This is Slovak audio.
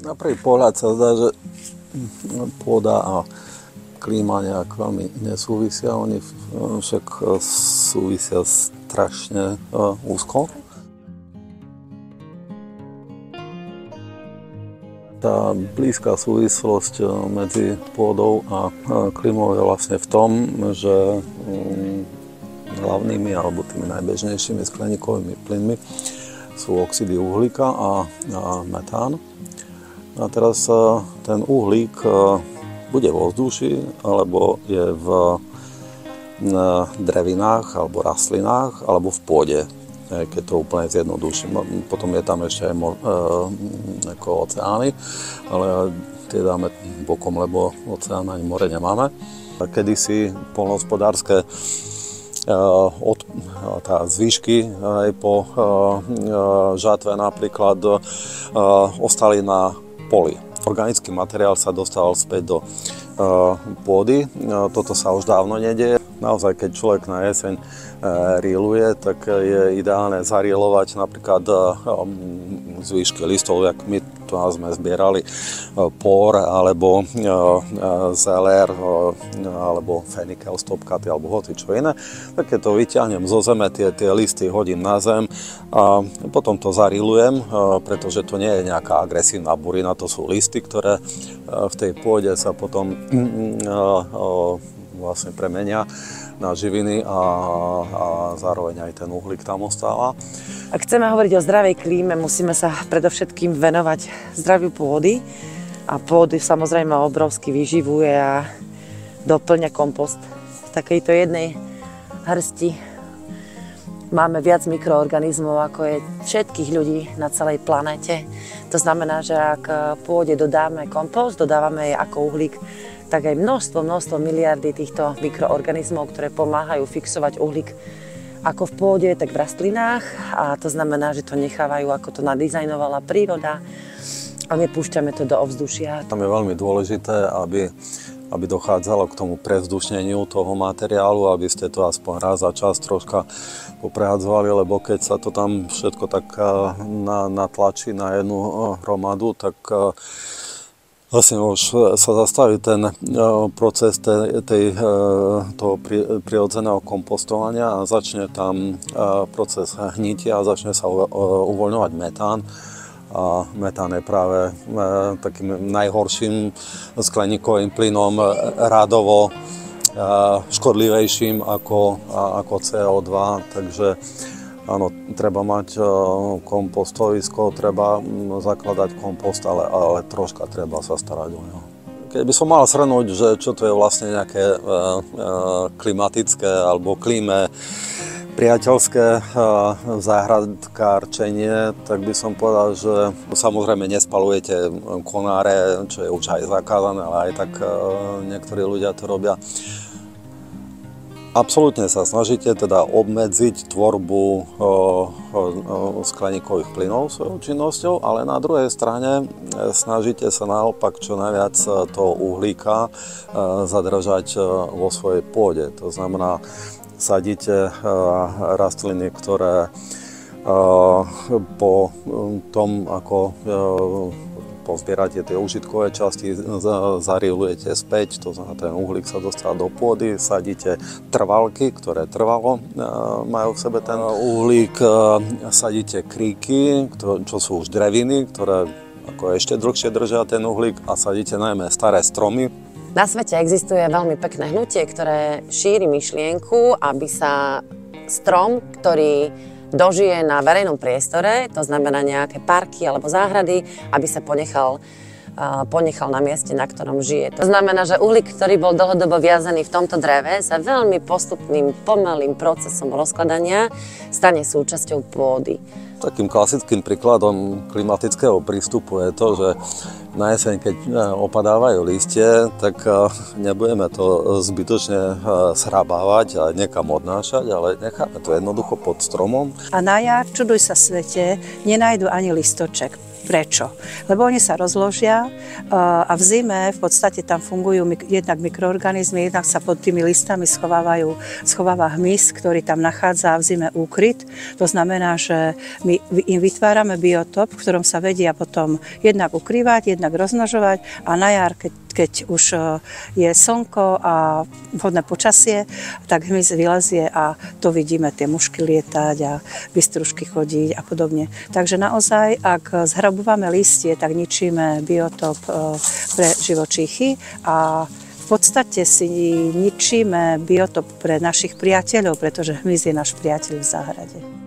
Na prvý pohľad sa zdá, že pôda a klíma nejak veľmi nesúvisia, oni však súvisia strašne úzko. Tá blízka súvislosť medzi pôdou a klímou je vlastne v tom, že hlavnými alebo tými najbežnejšími skleníkovými plynmi sú oxidy uhlíka a metán. A teraz ten uhlík bude vo vzduchu, alebo je v drevinách, alebo rastlinách, alebo v pôde, keď to úplne zjednoduším. Potom je tam ešte aj ako oceány, ale tie dáme bokom, lebo oceán ani more nemáme. Kedysi poľnohospodárske zvyšky aj po žatve napríklad ostali na poli. Organický materiál sa dostal späť do pôdy. Toto sa už dávno nedieje. Naozaj, keď človek na jeseň ríluje, tak je ideálne zarílovať napríklad zvyšky listov, jak my tu sme zbierali pór, alebo zeler, alebo fenikel, stopkaty, alebo hoci čo iné. Tak keď to vyťahnem zo zeme, tie listy hodím na zem a potom to zarílujem, pretože to nie je nejaká agresívna burina, to sú listy, ktoré v tej pôde sa potom vlastne premenia na živiny a zároveň aj ten uhlík tam ostáva. Ak chceme hovoriť o zdravej klíme, musíme sa predovšetkým venovať zdraviu pôdy. A pôdy samozrejme obrovsky vyživuje a doplňa kompost. V takejto jednej hrsti máme viac mikroorganizmov, ako je všetkých ľudí na celej planéte. To znamená, že ak pôde dodáme kompost, dodávame jej ako uhlík, tak aj množstvo miliardy týchto mikroorganizmov, ktoré pomáhajú fixovať uhlík ako v pôde, tak v rastlinách. A to znamená, že to nechávajú, ako to nadizajnovala príroda a nepúšťame to do ovzdušia. Tam je veľmi dôležité, aby dochádzalo k tomu prevzdušneniu toho materiálu, aby ste to aspoň raz za čas troška poprehadzovali, lebo keď sa to tam všetko tak natlačí na jednu hromadu, tak vlastne už sa zastaví ten proces toho prirodzeného kompostovania a začne tam proces hnitia a začne sa uvoľňovať metán. A metán je práve takým najhorším skleníkovým plynom, rádovo škodlivejším ako CO2, takže áno, treba mať kompostovisko, treba zakladať kompost, ale troška treba sa starať o neho. Keď by som mal shrnúť, že čo to je vlastne nejaké klimatické alebo klíme priateľské záhradkárčenie, tak by som povedal, že samozrejme nespalujete konáre, čo je už aj zakázané, ale aj tak niektorí ľudia to robia. Absolútne sa snažíte teda obmedziť tvorbu skleníkových plynov svojou činnosťou, ale na druhej strane snažíte sa naopak čo najviac toho uhlíka zadržať vo svojej pôde. To znamená, sadíte rastliny, ktoré po tom, ako pozbierate tie užitkové časti, zarílujete späť, to znamená, ten uhlík sa dostáva do pôdy, sadíte trvalky, ktoré trvalo majú v sebe ten uhlík, sadíte kríky, čo sú už dreviny, ktoré ako ešte dlhšie držia ten uhlík, a sadíte najmä staré stromy. Na svete existuje veľmi pekné hnutie, ktoré šíri myšlienku, aby sa strom, ktorý dožije na verejnom priestore, to znamená nejaké parky alebo záhrady, aby sa ponechal na mieste, na ktorom žije. To znamená, že uhlík, ktorý bol dlhodobo viazaný v tomto dreve, sa veľmi postupným, pomalým procesom rozkladania stane súčasťou pôdy. Takým klasickým príkladom klimatického prístupu je to, že na jeseň, keď opadávajú listie, tak nebudeme to zbytočne shrabávať a niekam odnášať, ale necháme to jednoducho pod stromom. A na jar, čuduj sa svete, nenájdu ani listoček. Prečo? Lebo oni sa rozložia a v zime v podstate tam fungujú jednak mikroorganizmy, jednak sa pod tými listami schováva hmyz, ktorý tam nachádza v zime úkryt. To znamená, že my im vytvárame biotop, v ktorom sa vedia potom jednak ukrývať, jednak rozmnožovať a na jar, keď už je slnko a vhodné počasie, tak hmyz vylezie a to vidíme, tie mušky lietať a bystružky chodiť a podobne. Takže naozaj, ak zhrabúvame listie, tak ničíme biotop pre živočíchy a v podstate si ničíme biotop pre našich priateľov, pretože hmyz je náš priateľ v záhrade.